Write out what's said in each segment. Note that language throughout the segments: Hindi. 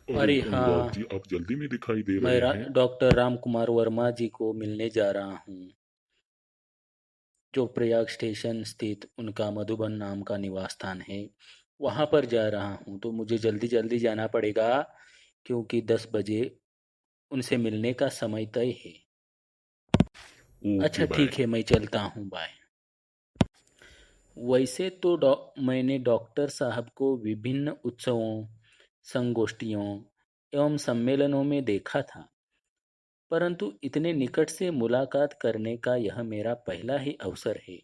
अरे अरे अनुराग हाँ, जी, आप जल्दी में दिखाई दे मैं रहे हैं। डॉक्टर राम कुमार वर्मा जी को मिलने जा रहा हूँ, जो प्रयाग स्टेशन स्थित उनका मधुबन नाम का निवास स्थान है। वहाँ पर जा रहा हूँ, तो मुझे जल्दी जल्दी जाना पड़ेगा, क्योंकि 10 बजे उनसे मिलने का समय तय है। ओके अच्छा बाय। ठीक है, मैं चलता हूँ, बाय। वैसे तो मैंने डॉक्टर साहब को विभिन्न उत्सवों, संगोष्ठियों एवं सम्मेलनों में देखा था, परंतु इतने निकट से मुलाकात करने का यह मेरा पहला ही अवसर है।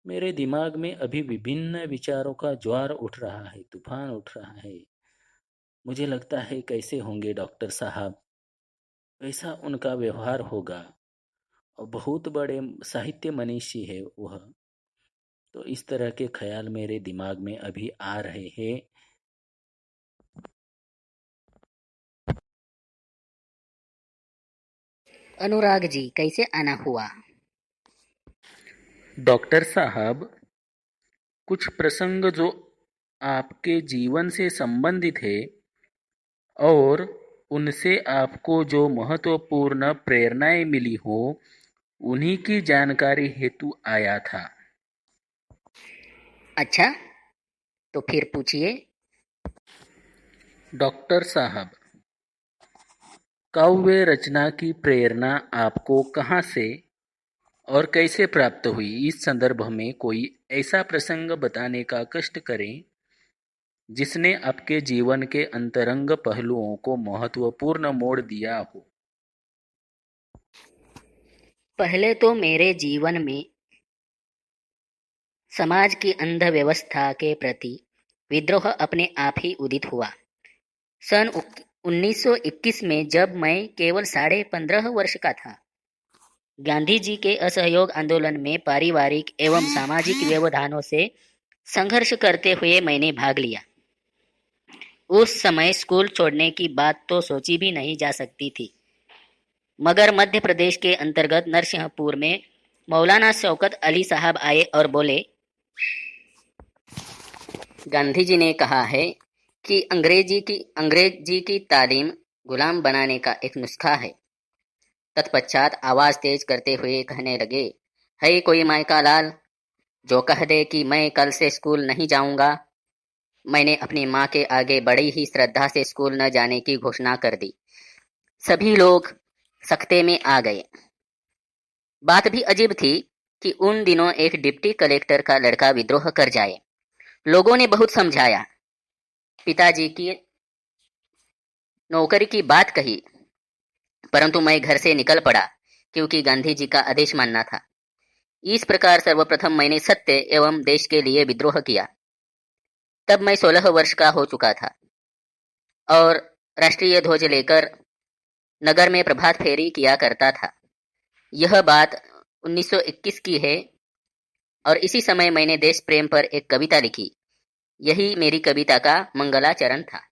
मेरे दिमाग में अभी विभिन्न विचारों का ज्वार उठ रहा है, तूफान उठ रहा है। मुझे लगता है कैसे होंगे डॉक्टर साहब, कैसा उनका व्यवहार होगा, और बहुत बड़े साहित्य मनीषी है वह। तो इस तरह के ख्याल मेरे दिमाग में अभी आ रहे हैं। अनुराग जी, कैसे आना हुआ? डॉक्टर साहब, कुछ प्रसंग जो आपके जीवन से संबंधित है और उनसे आपको जो महत्वपूर्ण प्रेरणाएं मिली हो, उन्हीं की जानकारी हेतु आया था। अच्छा, तो फिर पूछिए। डॉक्टर साहब, काव्य रचना की प्रेरणा आपको कहाँ से और कैसे प्राप्त हुई? इस संदर्भ में कोई ऐसा प्रसंग बताने का कष्ट करें जिसने आपके जीवन के अंतरंग पहलुओं को महत्वपूर्ण मोड़ दिया हो। पहले तो मेरे जीवन में समाज की अंध व्यवस्था के प्रति विद्रोह अपने आप ही उदित हुआ। सन 1921 में, जब मैं केवल 15.5 वर्ष का था, गांधी जी के असहयोग आंदोलन में पारिवारिक एवं सामाजिक व्यवधानों से संघर्ष करते हुए मैंने भाग लिया। उस समय स्कूल छोड़ने की बात तो सोची भी नहीं जा सकती थी, मगर मध्य प्रदेश के अंतर्गत नरसिंहपुर में मौलाना शौकत अली साहब आए और बोले, गांधी जी ने कहा है कि अंग्रेजी की तालीम गुलाम बनाने का एक नुस्खा है। तत्पश्चात आवाज तेज करते हुए कहने लगे, है कोई माई का लाल जो कह दे कि मैं कल से स्कूल नहीं जाऊंगा। मैंने अपनी माँ के आगे बड़ी ही श्रद्धा से स्कूल न जाने की घोषणा कर दी। सभी लोग सख्ते में आ गए। बात भी अजीब थी कि उन दिनों एक डिप्टी कलेक्टर का लड़का विद्रोह कर जाए। लोगों ने बहुत समझाया, पिताजी की नौकरी की बात कही, परंतु मैं घर से निकल पड़ा क्योंकि गांधी जी का आदेश मानना था। इस प्रकार सर्वप्रथम मैंने सत्य एवं देश के लिए विद्रोह किया। तब मैं 16 वर्ष का हो चुका था और राष्ट्रीय ध्वज लेकर नगर में प्रभात फेरी किया करता था। यह बात 1921 की है और इसी समय मैंने देश प्रेम पर एक कविता लिखी। यही मेरी कविता का मंगलाचरण था।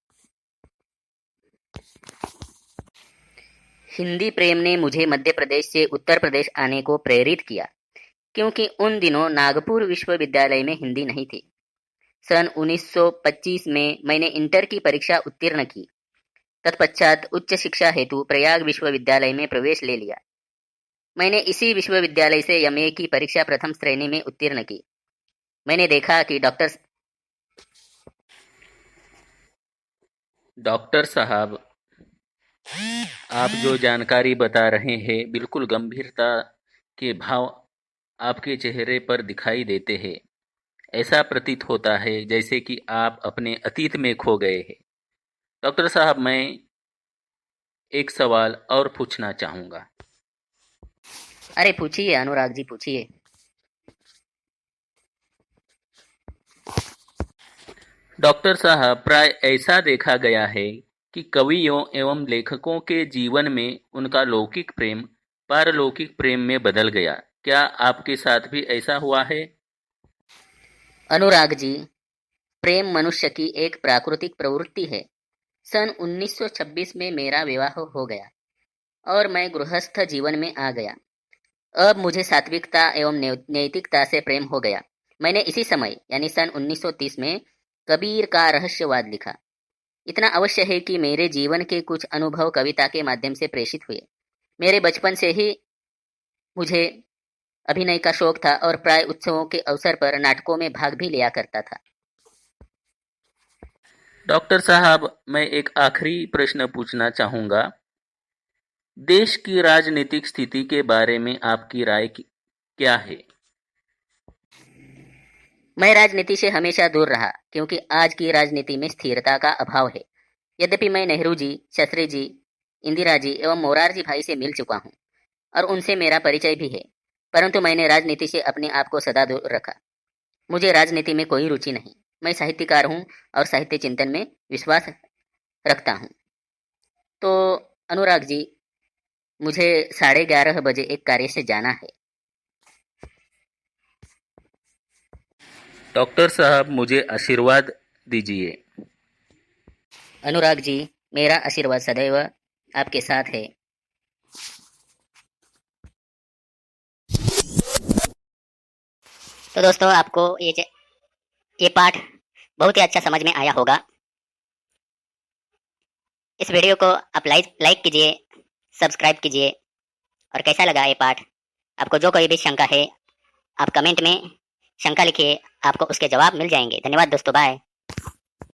हिंदी प्रेम ने मुझे मध्य प्रदेश से उत्तर प्रदेश आने को प्रेरित किया, क्योंकि उन दिनों नागपुर विश्वविद्यालय में हिंदी नहीं थी। सन 1925 में मैंने इंटर की परीक्षा उत्तीर्ण की। तत्पश्चात उच्च शिक्षा हेतु प्रयाग विश्वविद्यालय में प्रवेश ले लिया। मैंने इसी विश्वविद्यालय से एमए की परीक्षा प्रथम श्रेणी में उत्तीर्ण की। मैंने देखा कि डॉक्टर साहब, आप जो जानकारी बता रहे हैं, बिल्कुल गंभीरता के भाव आपके चेहरे पर दिखाई देते हैं। ऐसा प्रतीत होता है जैसे कि आप अपने अतीत में खो गए हैं। डॉक्टर साहब, मैं एक सवाल और पूछना चाहूँगा। अरे पूछिए अनुराग जी, पूछिए। डॉक्टर साहब, प्राय ऐसा देखा गया है कि कवियों एवं लेखकों के जीवन में उनका लौकिक प्रेम पारलौकिक प्रेम में बदल गया। क्या आपके साथ भी ऐसा हुआ है? अनुराग जी, प्रेम मनुष्य की एक प्राकृतिक प्रवृत्ति है। सन 1926 में मेरा विवाह हो गया और मैं गृहस्थ जीवन में आ गया। अब मुझे सात्विकता एवं नैतिकता से प्रेम हो गया। मैंने इसी समय यानी सन 1930 में कबीर का रहस्यवाद लिखा। इतना अवश्य है कि मेरे जीवन के कुछ अनुभव कविता के माध्यम से प्रेषित हुए। मेरे बचपन से ही मुझे अभिनय का शौक था और प्राय उत्सवों के अवसर पर नाटकों में भाग भी लिया करता था। डॉक्टर साहब, मैं एक आखिरी प्रश्न पूछना चाहूँगा। देश की राजनीतिक स्थिति के बारे में आपकी राय क्या है? मैं राजनीति से हमेशा दूर रहा क्योंकि आज की राजनीति में स्थिरता का अभाव है। यद्यपि मैं नेहरू जी, शास्त्री जी, इंदिरा जी एवं मोरारजी भाई से मिल चुका हूँ और उनसे मेरा परिचय भी है, परंतु मैंने राजनीति से अपने आप को सदा दूर रखा। मुझे राजनीति में कोई रुचि नहीं। मैं साहित्यकार हूँ और साहित्य चिंतन में विश्वास रखता हूँ। तो अनुराग जी, मुझे 11:30 बजे एक कार्य से जाना है। डॉक्टर साहब, मुझे आशीर्वाद दीजिए। अनुराग जी, मेरा आशीर्वाद सदैव आपके साथ है। तो दोस्तों, आपको ये पाठ बहुत ही अच्छा समझ में आया होगा। इस वीडियो को आप लाइक कीजिए, सब्सक्राइब कीजिए। और कैसा लगा ये पाठ? आपको जो कोई भी शंका है, आप कमेंट में शंका लिखिए, आपको उसके जवाब मिल जाएंगे। धन्यवाद दोस्तों, बाय।